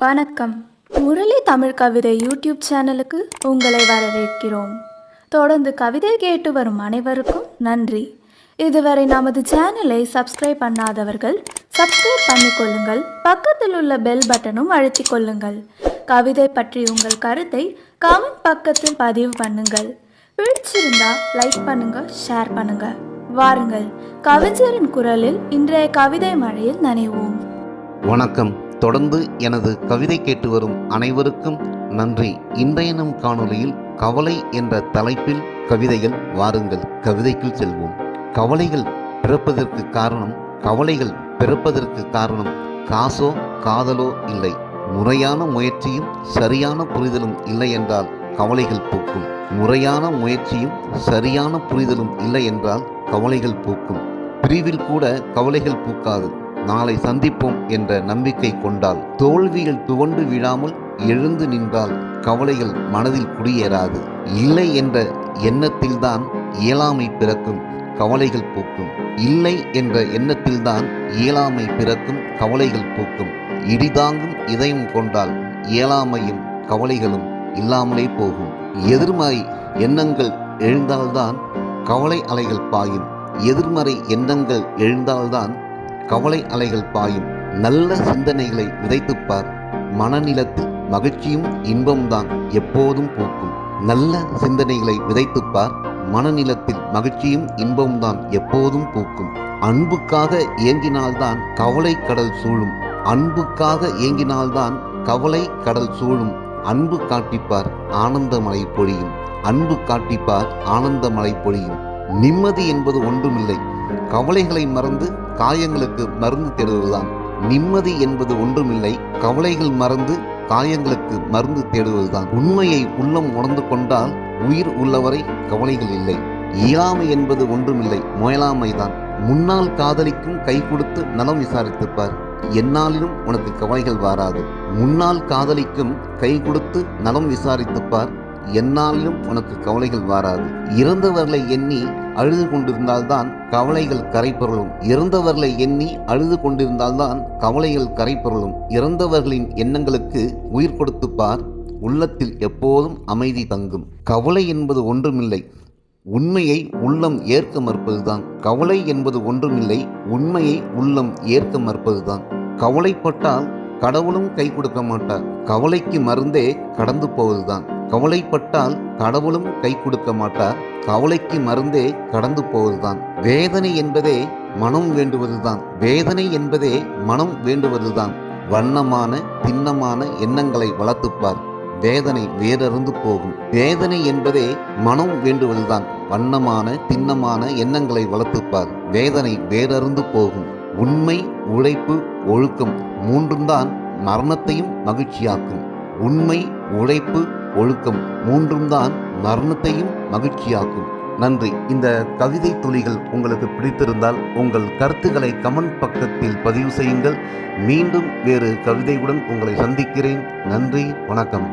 வணக்கம். முரளி தமிழ் கவிதை யூடியூப் சேனலுக்கு உங்களை வரவேற்கிறோம். தொடர்ந்து கவிதை கேட்டு வரும் அனைவருக்கும் நன்றி. இதுவரை நமது சேனலை சப்ஸ்கிரைப் பண்ணாதவர்கள் சப்ஸ்கிரைப் பண்ணிக்கொள்ளுங்கள். பக்கத்தில் உள்ள பெல் பட்டனும் அழுத்திக் கொள்ளுங்கள். கவிதை பற்றி உங்கள் கருத்தை கமெண்ட் பக்கத்தில் பதிவு பண்ணுங்கள். பிடிச்சிருந்தா லைக் பண்ணுங்க, ஷேர் பண்ணுங்க. வாருங்கள், கவிஞரின் குரலில் இன்றைய கவிதை மழையில் நனைவோம். வணக்கம். தொடர்ந்து எனது கவிதை கேட்டு வரும் அனைவருக்கும் நன்றி. இன்றைய நம் காணொளியில் கவலை என்ற தலைப்பில் கவிதைகள். வாருங்கள், கவிதைக்குள் செல்வோம். கவலைகள் பிறப்பதற்கு காரணம் காசோ காதலோ இல்லை. முறையான முயற்சியும் சரியான புரிதலும் இல்லை என்றால் கவலைகள் பூக்கும். முறையான முயற்சியும் சரியான புரிதலும் இல்லை என்றால் கவலைகள் பூக்கும். பிரிவில் கூட கவலைகள் பூக்காது. நாளை சந்திப்போம் என்ற நம்பிக்கை கொண்டால், தோல்விகள் துவண்டு விழாமல் எழுந்து நின்றால் கவலைகள் மனதில் குடியேறாது. இல்லை என்ற எண்ணத்தில்தான் இயலாமை பிறக்கும், கவலைகள் பூக்கும். இல்லை என்ற எண்ணத்தில்தான் இயலாமை பிறக்கும், கவலைகள் பூக்கும். இடிதாங்கும் இதயம் கொண்டால் இயலாமையும் கவலைகளும் இல்லாமலே போகும். எதிர்மறை எண்ணங்கள் எழுந்தால்தான் கவலை அலைகள் பாயும். எதிர்மறை எண்ணங்கள் எழுந்தால்தான் கவலை அலைகள் பாயும். நல்ல சிந்தனைகளை விதைத்துப்பார், மனநிலத்தில் மகிழ்ச்சியும் இன்பம்தான் எப்போதும் பூக்கும். நல்ல சிந்தனைகளை விதைத்துப்பார், மனநிலத்தில் மகிழ்ச்சியும் இன்பம்தான் எப்போதும் பூக்கும். அன்புக்காக ஏங்கினால்தான் கவலை கடல் சூழும். அன்புக்காக ஏங்கினால்தான் கவலை கடல் சூழும். அன்பு காட்டிப்பார், ஆனந்தமழை பொழியும். அன்பு காட்டிப்பார், ஆனந்தமழை பொழியும். நிம்மதி என்பது ஒன்றுமில்லை, கவலைகளை மறந்து காயங்களுக்கு மருந்து தேடுவதுதான். நிம்மதி என்பது ஒன்றுமில்லை, கவலைகள் மறந்து காயங்களுக்கு மருந்து தேடுவதுதான். உண்மையை உள்ளம் உணர்ந்து கொண்டால் உயிர் உள்ளவரை கவலைகள் இல்லை. இயலாமை என்பது ஒன்றுமில்லை, முயலாமைதான். முன்னால் காதலிக்கும் கை கொடுத்து நலம் விசாரித்துப்பார், எந்நாளிலும் உனக்கு கவலைகள் வாராது. முன்னால் காதலிக்கும் கை கொடுத்து நலம் விசாரித்துப்பார், எந்நாளிலும் உனக்கு கவலைகள் வாராது. இறந்தவர்களை எண்ணி அழுது கொண்டிருந்தால்தான் கவலைகள் கரைபொருளும். இறந்தவர்களை எண்ணி அழுது கொண்டிருந்தால்தான் கவலைகள் கரைபொருளும். இறந்தவர்களின் எண்ணங்களுக்கு உயிர் கொடுத்துப்பார், உள்ளத்தில் எப்போதும் அமைதி தங்கும். கவலை என்பது ஒன்றுமில்லை, உண்மையை உள்ளம் ஏற்க மறுப்பதுதான். கவலை என்பது ஒன்றுமில்லை, உண்மையை உள்ளம் ஏற்க மறுப்பதுதான். கவலைப்பட்டால் கடவுளும் கை கொடுக்க மாட்டார், கவலைக்கு மருந்தே கடந்து போவதுதான். கவலைப்பட்டால் கடவுளும் கை கொடுக்க மாட்டார், கவலைக்கு மருந்தே கடந்து போவதுதான். வேதனை என்பதே மனம் வேண்டுவதுதான். வேதனை என்பதே மனம் வேண்டுவதுதான். வண்ணமான திண்ணமான எண்ணங்களை வளர்த்துப்பார், வேதனை வேறறுந்து போகும். வேதனை என்பதே மனம் வேண்டுவதுதான். வண்ணமான திண்ணமான எண்ணங்களை வளர்த்துப்பார், வேதனை வேறறுந்து போகும். உண்மை, உழைப்பு, ஒழுக்கம் மூன்றும் தான் மரணத்தையும் மகிழ்ச்சியாக்கும். உண்மை, உழைப்பு, ஒழுக்கம் மூன்றும் தான் மரணத்தையும் மகிழ்ச்சியாக்கும். நன்றி. இந்த கவிதை துளிகள் உங்களுக்கு பிடித்திருந்தால் உங்கள் கருத்துக்களை கமெண்ட் பக்கத்தில் பதிவு செய்யுங்கள். மீண்டும் வேறு கவிதையுடன் உங்களை சந்திக்கிறேன். நன்றி, வணக்கம்.